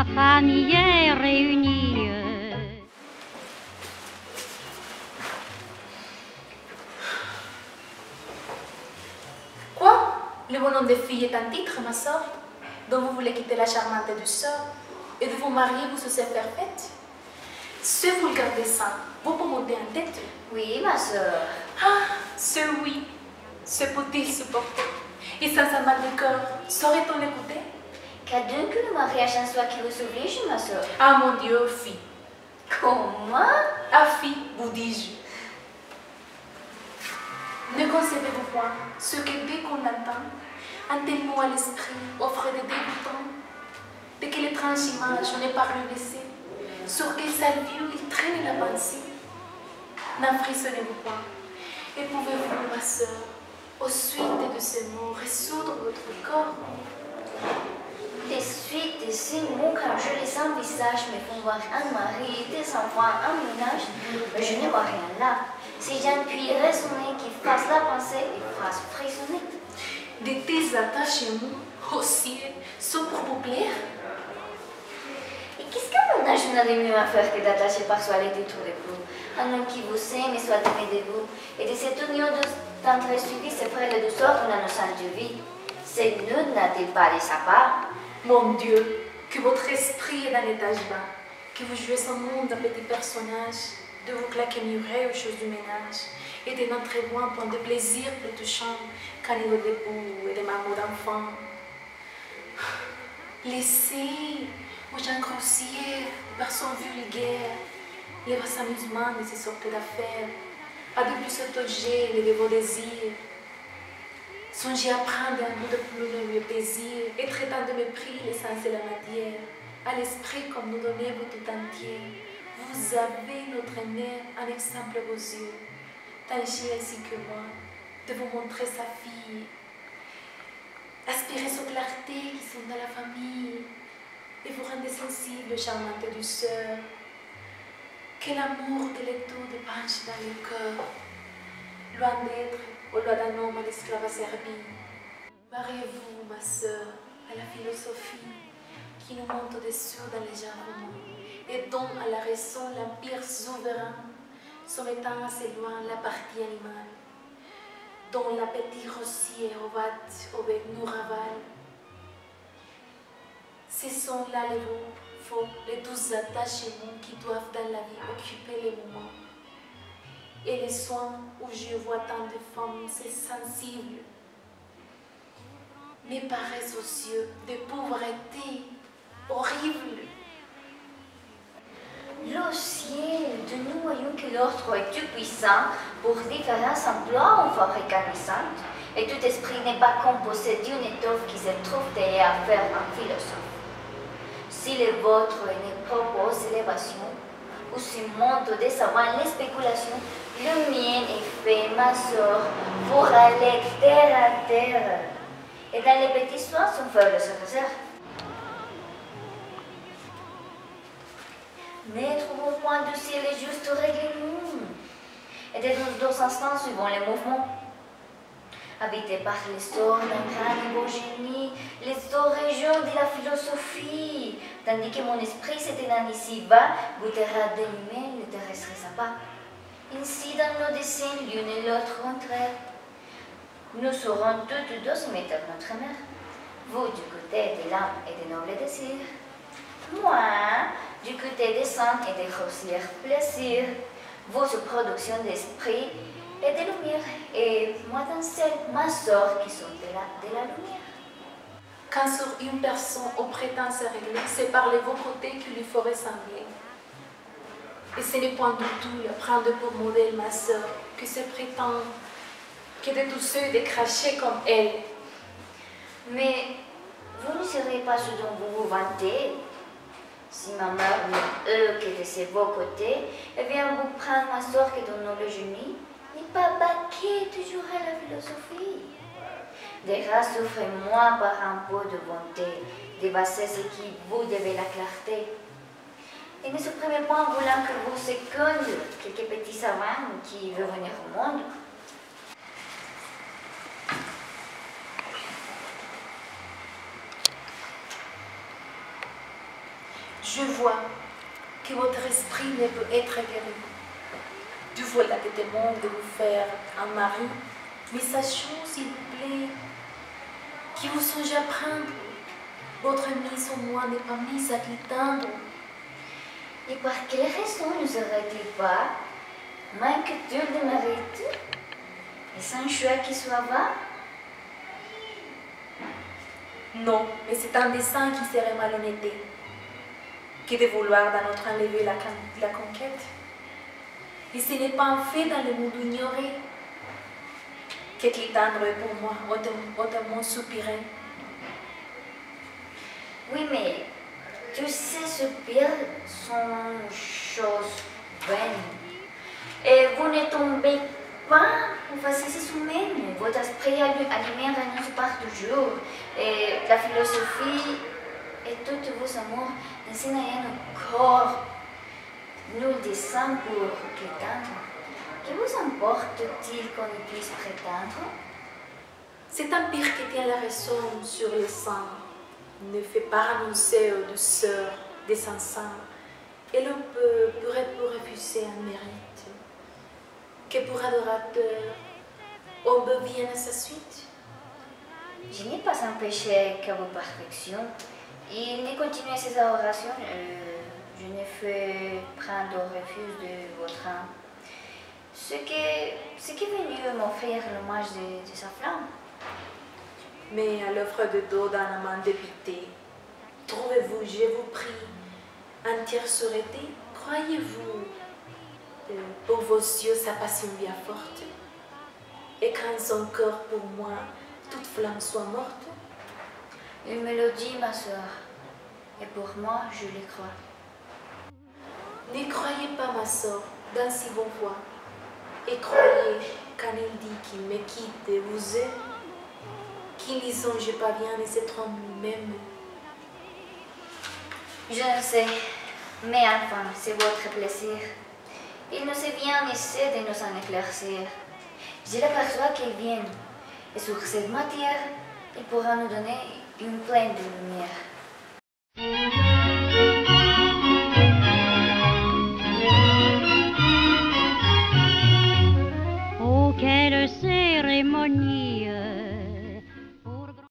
la famille est réunie. Quoi? Le bonhomme de fille est un titre, ma soeur, dont vous voulez quitter la charmante douceur et de vous marier vous se faire faite? Ce vulgaire dessin, vous pouvez monter en tête? Oui, ma soeur. Ah, ce oui, ce peut-il supporter? Et sans un mal de cœur, saurait-on l'écouter? Qu'à donc que le mariage en soit qui vous oblige, ma soeur? Ah mon Dieu, fille. Comment? Ah fille, vous dis-je. Ne concevez-vous point ce que dès qu'on l'entend, un tel mot à l'esprit offre des dégoûtants? De quelle étrange image on est paru laisser, sur quel salvieux il traîne la pensée? N'en frissonnez-vous pas, et pouvez-vous, ma soeur, aux suites de ces mots, résoudre votre corps? Les suites de ces mots, quand je les envisage, me font voir un mari, des enfants, un ménage, mais je ne vois rien là. Si j'en puis raisonner, qui fasse la pensée et fasse frissonner. De tes attachements au ciel sont pour vous plaire? Et qu'est-ce qu'un ménage n'a de mieux à faire que d'attacher par soi les titres de vous? Un homme qui vous aime et soit aimé de vous, et de cette union d'entre suivi se ferait de sorte une innocente vie. C'est nous n'a-t-il pas de sa part? Mon Dieu, que votre esprit est dans l'étage bas, que vous jouez sans monde d'un petit personnage, de vous claquer murets aux choses du ménage, et de notre voix un point de plaisir plus touchant qu'un îlot d'époux et des marmots d'enfants. Laissez aux gens grossiers, personnes vulgaires, les vos amusements de ces sortes d'affaires, à de plus cet objet, les de vos désirs. Songez à prendre un bout de plume le plaisir, et traitant de mépris l'essence et la matière, à l'esprit comme nous donnez-vous tout entier. Vous avez notre mère un exemple à vos yeux, tâchez ainsi que moi de vous montrer sa fille. Aspirez aux clartés qui sont dans la famille, et vous rendez sensible, charmante douceur. Que l'amour de l'étau dépenche dans le cœur, loin d'être au loi d'un homme à l'esclave asservi. Mariez-vous, ma sœur, à la philosophie qui nous monte au-dessus dans les gens romans et donne à la raison l'empire souverain, soumettant assez loin la partie animale, dont l'appétit rossier ovate au bec nous ravale. Ce sont là les mots faux, les douces attachements qui doivent dans la vie occuper les moments. Et les soins où je vois tant de femmes, c'est sensible, me paraissent aux yeux de pauvreté horrible. Le ciel, de nous voyons que l'ordre est tout puissant pour différents emplois en fabriquant naissante, et tout esprit n'est pas composé d'une étoffe qui se trouve derrière à faire un philosophe. Si le vôtre ne propose élévation, ou se monte des savants les spéculations, le mien est fait, ma soeur, pour aller terre à terre. Et dans les petits soins, son faible se réserve. Ne trouvons point du ciel les justes règlements, et de nos deux instants suivant les mouvements. Habité par les sorts d'un grand et beau génie, les deux régions de la philosophie, tandis que mon esprit s'étendant ici-bas, goûtera de l'humain, le terrestre sa part. Ainsi, dans nos dessins, l'une et l'autre contraire, nous serons toutes deux soumettre notre mère. Vous du côté de l'âme et des nobles désirs, moi du côté des saints et des grossiers plaisirs, vous sous production d'esprit et de lumière, et moi dans celle, ma sœur qui sont de la lumière. Quand sur une personne au prétend se régler, c'est par les beaux côtés qu'il lui ferait sembler. Et ce n'est point du tout la prendre pour modèle, ma sœur, que se prétend que de tous ceux de cracher comme elle. Mais vous ne serez pas ce dont vous vous vantez. Si ma mère ne que de ses beaux côtés, eh bien vous prendre ma sœur qui donne le génie, n'est pas baquer toujours à la philosophie. Déjà souffrez-moi par un peu de bonté, dépassez ce qui vous devez la clarté. Et ne supprimez pas en voulant que vous secondent quelques petits savants qui veulent venir au monde. Je vois que votre esprit ne peut être guéri. Dieu voilà que demande de vous faire un mari, mais sachons, s'il vous plaît, que vous songez à prendre votre mise au moi n'est pas mise à l'étendre. Et par quelle raison ne serait-il pas manque-t-il de mérite et sans choix qui soit vain? Non, mais c'est un dessein qui serait malhonnêteté que de vouloir dans notre enlever la conquête. Et ce n'est pas un fait dans le monde ignoré que l'étendre est pour moi autrement soupiré. Oui, mais tous ces soupirs sont choses vaines. Et vous ne tombez pas en facéties humaines. Votre esprit animé renonce par toujours. Et la philosophie et tous vos amours enseignent encore nous descend pour l'étendre. Que vous importe-t-il qu'on y puisse prétendre? Cet empire qui tient la raison sur le sang ne fait pas renoncer aux douceurs des saints et l'on pourrait refuser un mérite que pour adorateur on vienne à sa suite. Je n'ai pas empêché que vos perfections. Il ne continue ses adorations. Je ne fais prendre au refus de votre âme. Ce qui est venu m'offrir l'hommage de sa flamme. Mais à l'offre de dos d'un amant dépité, trouvez-vous, je vous prie, entière sûreté? Croyez-vous pour vos yeux sa passion bien forte? Et quand son corps pour moi, toute flamme soit morte? Une mélodie, ma soeur, et pour moi, je le crois. Ne croyez pas, ma soeur, dans si bonne voix, et croyez quand il dit qu'il me quitte et vous aime, qu'il n'y songe pas bien et se trompe lui-même. Je ne sais, mais enfin, c'est votre plaisir. Il ne sait bien essayer de nous en éclaircir. Je l'aperçois qu'il vient, et sur cette matière, il pourra nous donner une pleine de lumière.